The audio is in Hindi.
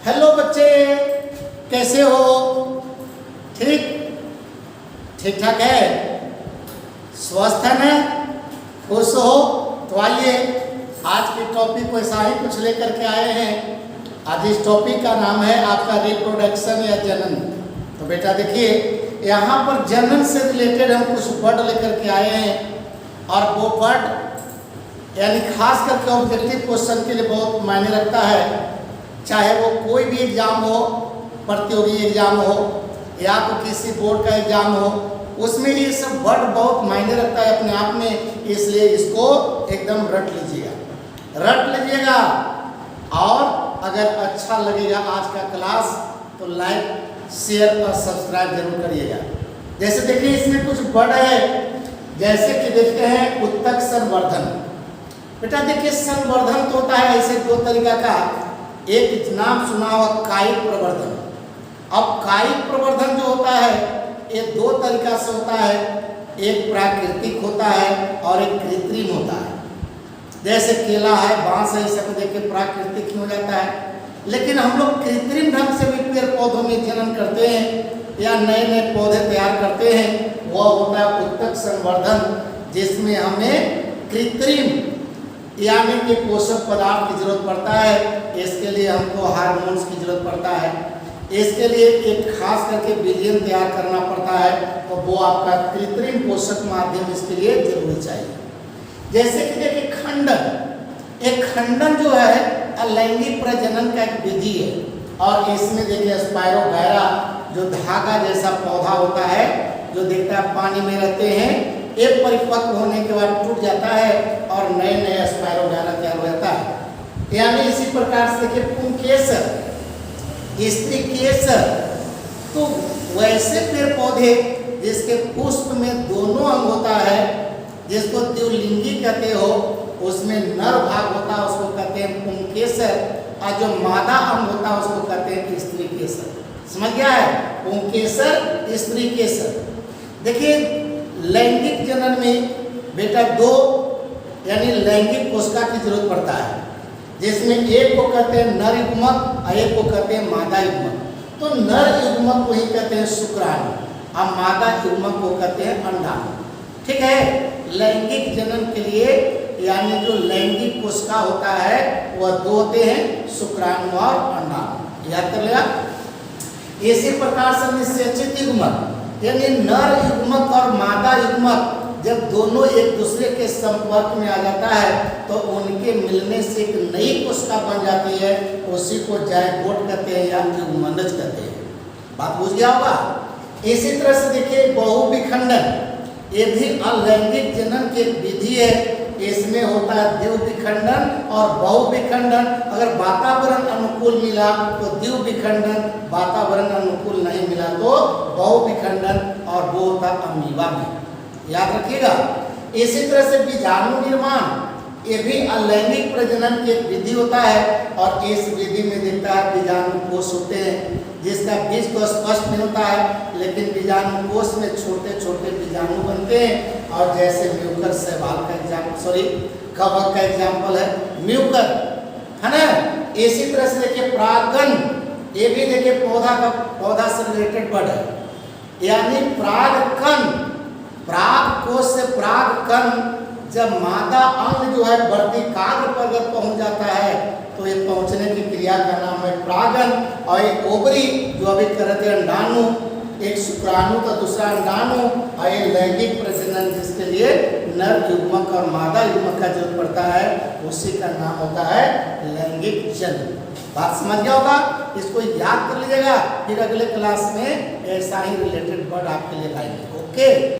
हेलो बच्चे, कैसे हो? ठीक ठीक ठाक है? स्वस्थ है ना? खुश हो? तो आइए आज के टॉपिक को ऐसा ही कुछ लेकर के आए हैं। आज इस टॉपिक का नाम है आपका रिप्रोडक्शन या जनन। तो बेटा देखिए, यहाँ पर जनन से रिलेटेड हम कुछ वर्ड लेकर के आए हैं और वो वर्ड यानी खास करके ऑब्जेक्टिव क्वेश्चन के लिए बहुत मायने रखता है। चाहे वो कोई भी एग्जाम हो, प्रतियोगी एग्जाम हो या तो किसी बोर्ड का एग्जाम हो, उसमें ये सब वर्ड बहुत मायने रखता है अपने आप में। इसलिए इसको एकदम रट लीजिएगा। और अगर अच्छा लगेगा आज का क्लास तो लाइक शेयर और सब्सक्राइब जरूर करिएगा। जैसे देखिए इसमें कुछ वर्ड है, जैसे कि देखते हैं उत्तक संवर्धन। बेटा देखिए संवर्धन तो होता है ऐसे दो तरीका का। एक नाम सुना हुआ कायिक प्रवर्धन। अब कायिक प्रवर्धन जो होता है ये दो तरीका से होता है, एक प्राकृतिक होता है और एक कृत्रिम होता है। जैसे केला है, बांस है, सब देखिए प्राकृतिक हो जाता है। लेकिन हम लोग कृत्रिम ढंग से भी पेड़ पौधों में जनन करते हैं या नए नए पौधे तैयार करते हैं, वह होता है उत्तक संवर्धन, जिसमें हमें कृत्रिम यानी कि पोषक पदार्थ की जरूरत पड़ता है। इसके लिए हमको हार्मोन्स की जरूरत पड़ता है। इसके लिए एक खास करके विलयन तैयार करना पड़ता है, तो वो आपका कृत्रिम पोषक माध्यम इसके लिए जरूरी चाहिए। जैसे कि देखिए खंडन। एक खंडन जो है अलैंगिक प्रजनन का एक विधि है और इसमें देखिए स्पायरोगायरा जो धागा जैसा पौधा होता है जो देखता है पानी में रहते हैं, एक परिपक्व होने के बाद टूट जाता है और नए नए स्पायरोगायरा तैयार हो जाता है। यानी इसी प्रकार से देखिए पुंकेसर, स्त्रीकेसर, तो वैसे पेड़ पौधे जिसके पुष्प में दोनों अंग होता है, जिसको द्विलिंगी कहते हो, उसमें नर भाग होता है उसको कहते हैं पुंकेसर और जो मादा अंग होता है उसको कहते हैं स्त्रीकेसर। समझ गया है? पुंकेसर, स्त्रीकेसर। देखिए लैंगिक जनन में बेटा दो यानी लैंगिक कोशिका की जरूरत पड़ता है, जिसमें एक को कहते हैं नर युग्मक और एक को कहते हैं मादा युग्मक। तो नर युग्मक को ही कहते हैं शुक्राणु और मादा युग्मक को कहते हैं अंडाणु। ठीक है? लैंगिक जनन के लिए यानी जो लैंगिक कोशिका होता है वह दो होते हैं, शुक्राणु और अंडाणु। याद कर लिया? इसी प्रकार से निषेचित युग्मक यानी नर युग्मक और मादा युग्मक जब दोनों एक दूसरे के संपर्क में आ जाता है तो उनके मिलने से एक नई कोशिका बन जाती है, उसी को जायगोट कहते हैं या युग्मनज कहते हैं। बात बुझ गया होगा? इसी तरह से देखिए बहुविखंडन, ये भी अलैंगिक जनन की एक विधि है। इसमें होता है द्विविखंडन और बहुविखंडन। अगर वातावरण अनुकूल मिला तो द्विविखंडन, वातावरण अनुकूल नहीं मिला तो बहुविखंडन, और वो होता है अमीबा में। याद रखिएगा। इसी तरह से बीजाणु निर्माण, ये भी अलैंगिक प्रजनन की एक विधि होता है और इस विधि में देखता है बीजाणु कोष होते हैं, जिसका बीज तो स्पष्ट नहीं होता है लेकिन बीजाणु कोष में छोटे छोटे बीजाणु बनते हैं। और जैसे म्यूकर शैवाल का एग्जाम्पल, कवक का एग्जाम्पल है म्यूकर, है ना? इसी तरह से देखिए परागन, ये भी देखिए पौधा से रिलेटेड वर्ड है। यानी परागकण, पराग कोष से परागकण, जब मादा अंग जो है बढ़ती काग्र पर पहुंच जाता है तो ये पहुंचने की क्रिया का नाम है परागन। और एक ओवरी जो अभी कहते हैं अंडाणु, एक शुक्राणु तो दूसरा अंडाणु, और ये लैंगिक प्रजनन जिसके लिए नर युग्मक और मादा युग्मक का जरूरत पड़ता है, उसी का नाम होता है लैंगिक जनन। बात समझ गया होगा? इसको याद कर लीजिएगा, फिर अगले क्लास में ऐसा ही रिलेटेड वर्ड आपके लिए लाएंगे। ओके।